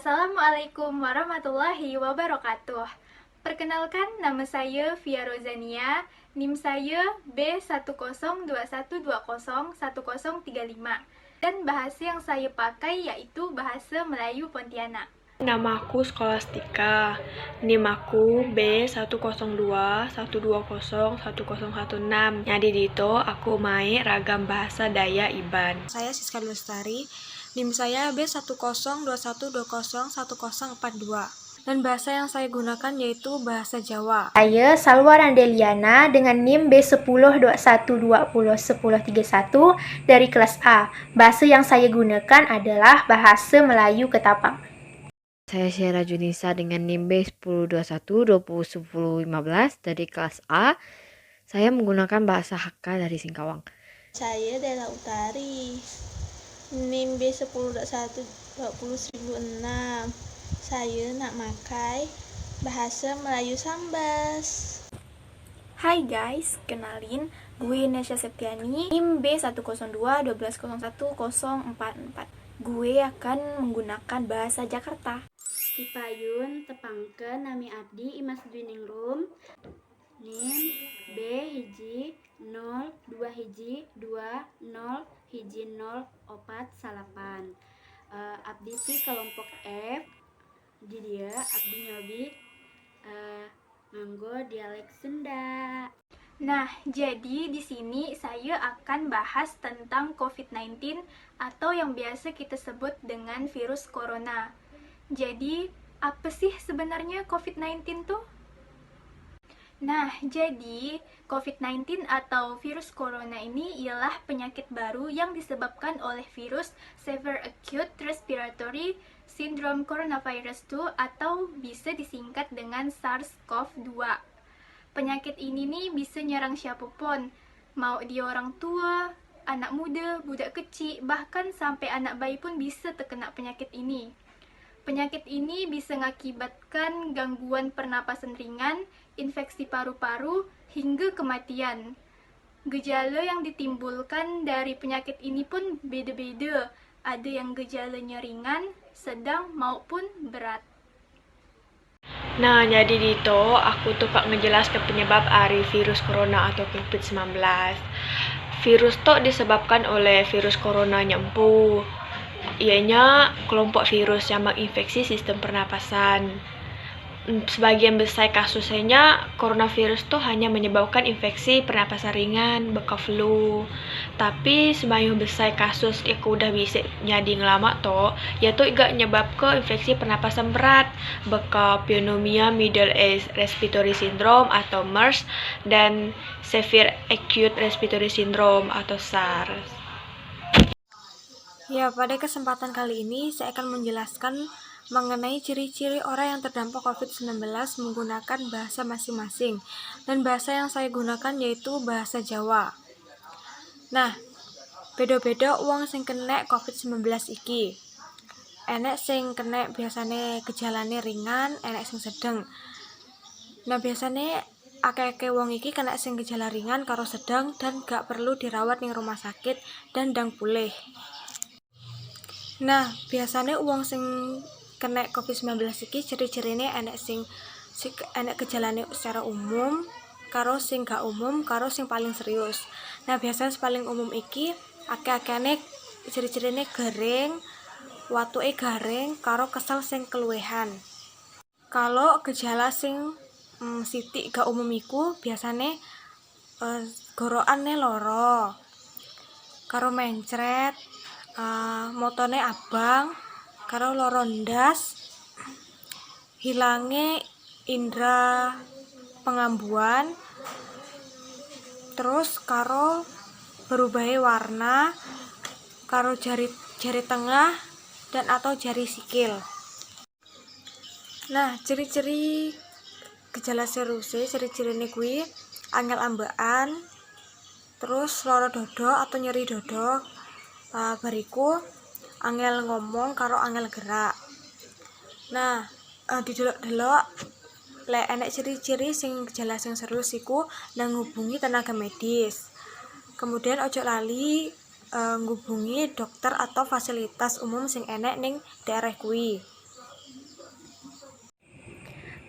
Assalamualaikum warahmatullahi wabarakatuh. Perkenalkan, nama saya Via Rozania, NIM saya B1021201035 dan bahasa yang saya pakai yaitu bahasa Melayu Pontianak. Namaku Skolastika, NIM aku B10212011016. Jadi dito aku main ragam bahasa Daya Iban. Saya Siska Lustari, NIM saya B10212011042. Dan bahasa yang saya gunakan yaitu bahasa Jawa. Saya Salwa Randeliana dengan NIM B1021201031 dari kelas A. Bahasa yang saya gunakan adalah bahasa Melayu Ketapang. Saya Syera Junisa dengan NIM B1021201015 dari kelas A. Saya menggunakan bahasa Hakka dari Singkawang. Saya Dela Utari, NIM B1021201006. Saya nak makai bahasa Melayu Sambas. Hai guys, kenalin, gue Nesya Septiani, NIM B10212011044. Gue akan menggunakan bahasa Jakarta. Dipayun tepangkeun nami abdi Imas Dwiningrum, NIM B102121004 abdi ti kelompok F. Di dia abdi nyobi nganggo dialek Sunda. Nah, jadi di sini saya akan bahas tentang COVID-19 atau yang biasa kita sebut dengan virus corona. Jadi, apa sih sebenarnya COVID-19 tuh? Nah, jadi COVID-19 atau virus corona ini ialah penyakit baru yang disebabkan oleh virus Severe Acute Respiratory Syndrome Coronavirus 2 atau bisa disingkat dengan SARS-CoV-2. Penyakit ini nih bisa nyerang siapapun, mau dia orang tua, anak muda, budak kecil, bahkan sampai anak bayi pun bisa terkena penyakit ini. Penyakit ini bisa mengakibatkan gangguan pernapasan ringan, infeksi paru-paru, hingga kematian. Gejala yang ditimbulkan dari penyakit ini pun beda-beda. Ada yang gejalanya ringan, sedang maupun berat. Nah, jadi dito aku tuh pak ngejelas ke penyebab dari virus corona atau COVID-19. Virus tuh disebabkan oleh virus corona empu. Ianya kelompok virus yang menginfeksi sistem pernapasan. Sebagian besar kasusnya coronavirus tuh hanya menyebabkan infeksi pernapasan ringan, beka flu. Tapi sebagian besar kasus yang udah bisa jadi ngelama toh, yaitu juga nyebab ke infeksi pernapasan berat, beka pneumonia middle age respiratory syndrome atau MERS dan severe acute respiratory syndrome atau SARS. Ya, pada kesempatan kali ini saya akan menjelaskan mengenai ciri-ciri orang yang terdampak COVID-19 menggunakan bahasa masing-masing. Dan bahasa yang saya gunakan yaitu bahasa Jawa. Nah, beda-beda wong sing kena COVID-19 iki. Enek sing kena biasane gejalane ringan, enek sing sedang. Nah, biasane akeh-akeh wong iki kena sing gejala ringan karo sedang dan gak perlu dirawat ning rumah sakit dan ndang pulih. Nah, biasanya uang sing kena COVID-19 iki ciri-cirine enek enek gejalane secara umum, karo sing gak umum, karo sing paling serius. Nah, biasanya paling umum iki akeh-akehane ciri-cirine garing, watuke garing, karo kesel sing keluwehan. Kalau gejala sing sithik gak umum iku biasane gorokane loro, karo mencret, motone abang, karo loro ndas, hilange indra pengambuan, terus karo berubahnya warna, karo jari tengah dan atau jari sikil. Nah, ciri-ciri gejala serius, ciri-cirine kuwi angel ambekan, terus loro dodo atau nyeri dodo. Bariku angel ngomong karo angel gerak. Nah, didelok-delok lek enek ciri-ciri sing gejala sing serius iku nang ngubungi tenaga medis. Kemudian ojo lali ngubungi dokter atau fasilitas umum sing enek ning daerah kuwi.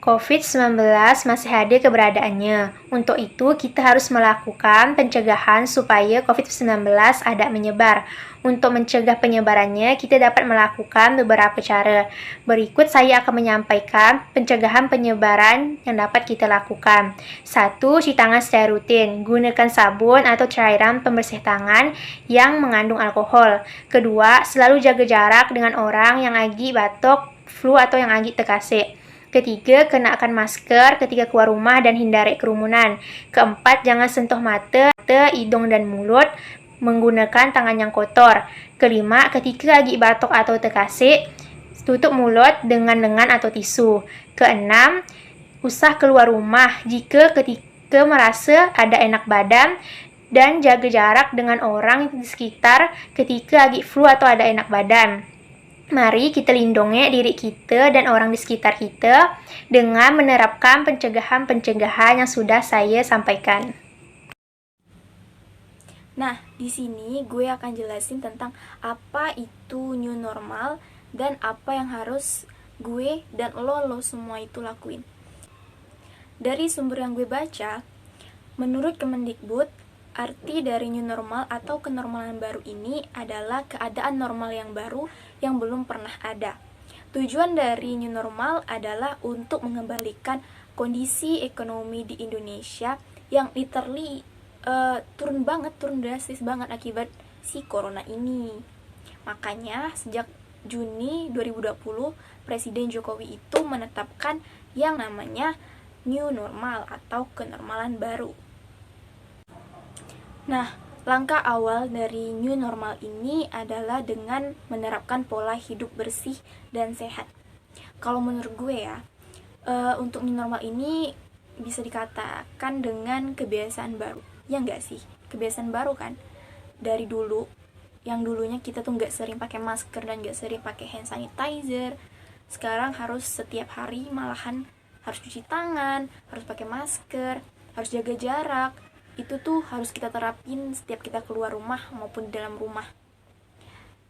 COVID-19 masih ada keberadaannya. Untuk itu, kita harus melakukan pencegahan supaya COVID-19 tidak menyebar. Untuk mencegah penyebarannya, kita dapat melakukan beberapa cara. Berikut saya akan menyampaikan pencegahan penyebaran yang dapat kita lakukan. 1. Cuci tangan secara rutin. Gunakan sabun atau cairan pembersih tangan yang mengandung alkohol. Kedua, selalu jaga jarak dengan orang yang lagi batuk, flu, atau yang lagi terkasih. Ketiga, kenakan masker ketika keluar rumah dan hindari kerumunan. Keempat, jangan sentuh mata, hidung, dan mulut menggunakan tangan yang kotor. Kelima, ketika lagi batuk atau terkasih, tutup mulut dengan lengan atau tisu. Keenam, usah keluar rumah jika ketika merasa ada enak badan dan jaga jarak dengan orang di sekitar ketika lagi flu atau ada enak badan. Mari kita lindungi diri kita dan orang di sekitar kita dengan menerapkan pencegahan-pencegahan yang sudah saya sampaikan. Nah, di sini gue akan jelasin tentang apa itu new normal dan apa yang harus gue dan lo semua itu lakuin. Dari sumber yang gue baca, menurut Kemendikbud, arti dari new normal atau kenormalan baru ini adalah keadaan normal yang baru yang belum pernah ada. Tujuan dari new normal adalah untuk mengembalikan kondisi ekonomi di Indonesia yang literally turun drastis banget akibat si corona ini. Makanya sejak Juni 2020, Presiden Jokowi itu menetapkan yang namanya new normal atau kenormalan baru. Nah, langkah awal dari new normal ini adalah dengan menerapkan pola hidup bersih dan sehat. Kalau menurut gue ya, untuk new normal ini bisa dikatakan dengan kebiasaan baru. Ya nggak sih? Kebiasaan baru kan? Dari dulu, yang dulunya kita tuh nggak sering pakai masker dan nggak sering pakai hand sanitizer. Sekarang harus setiap hari, malahan harus cuci tangan, harus pakai masker, harus jaga jarak. Itu tuh harus kita terapin setiap kita keluar rumah maupun di dalam rumah.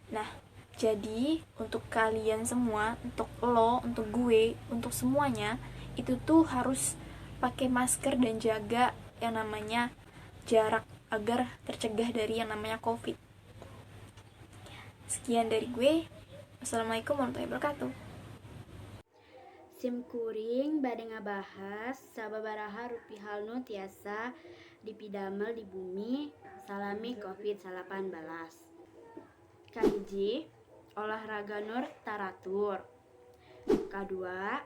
Nah, jadi untuk kalian semua, untuk lo, untuk gue, untuk semuanya, itu tuh harus pakai masker dan jaga yang namanya jarak agar tercegah dari yang namanya COVID. Sekian dari gue. Wassalamualaikum warahmatullahi wabarakatuh. Sim kuring bade ngabahas sababaraha rupihalnu tiasa dipidamel di bumi salami COVID-19. Kahiji, olahraga nur taratur. Kadua,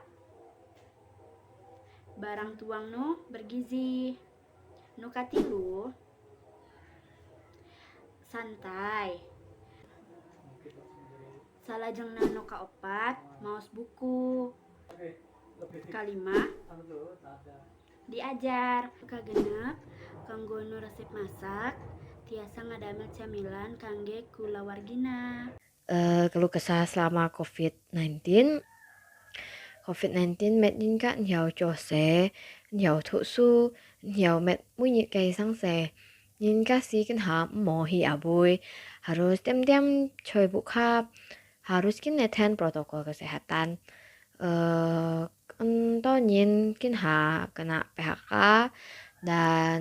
barang tuang nu bergizi. Nu katilu, santai. Salajengna nu kaopat, maos buku. Kalima, diajar. Kagenep, kanggo nu resep masak, tiasa ngadamel camilan kangge kulawargina. Keluh kesah selama COVID-19 met nhìn các nhiều chỗ xe, nhiều thụ su, nhiều met mũi nhị cây sang xe. Nhìn các si kan ha mo hi aboy, harus tem-tem coy buka, harus kin neten protokol kesehatan. Untuk nhìn kin ha kena PHK dan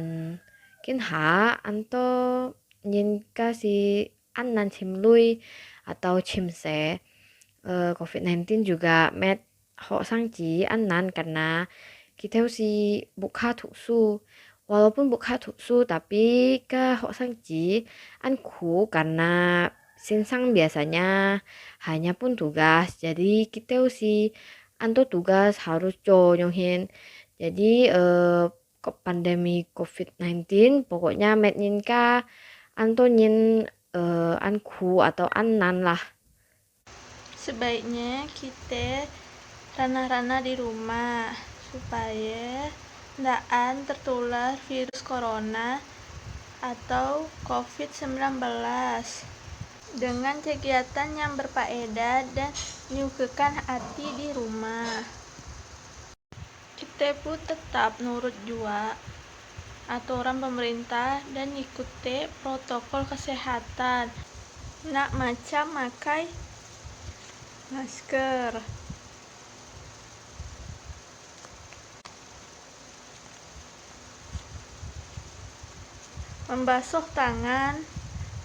kin ha anto nhìn kasih anan chim lui atau chimse. COVID-19 juga met ho sangji anan karena kita usi buka tuksu. Walaupun buka tuksu tapi ke ho sangji anku karena sinsang biasanya hanya pun tugas. Jadi kita usi anto tugas harus nyonghin. Jadi pandemi COVID-19 pokoknya met nyinka anto nyin anku atau anan lah. Sebaiknya kita ranah-ranah di rumah supaya ndaan tertular virus corona atau COVID-19 dengan kegiatan yang berfaedah dan menyuguhkan hati di rumah. Kita pun tetap nurut jua aturan pemerintah dan ikuti protokol kesehatan. Nak macam makai masker. membasuh tangan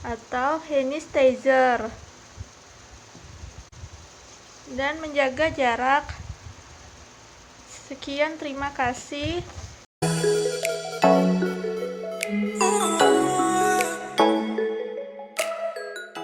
atau hand sanitizer, dan menjaga jarak. Sekian, terima kasih.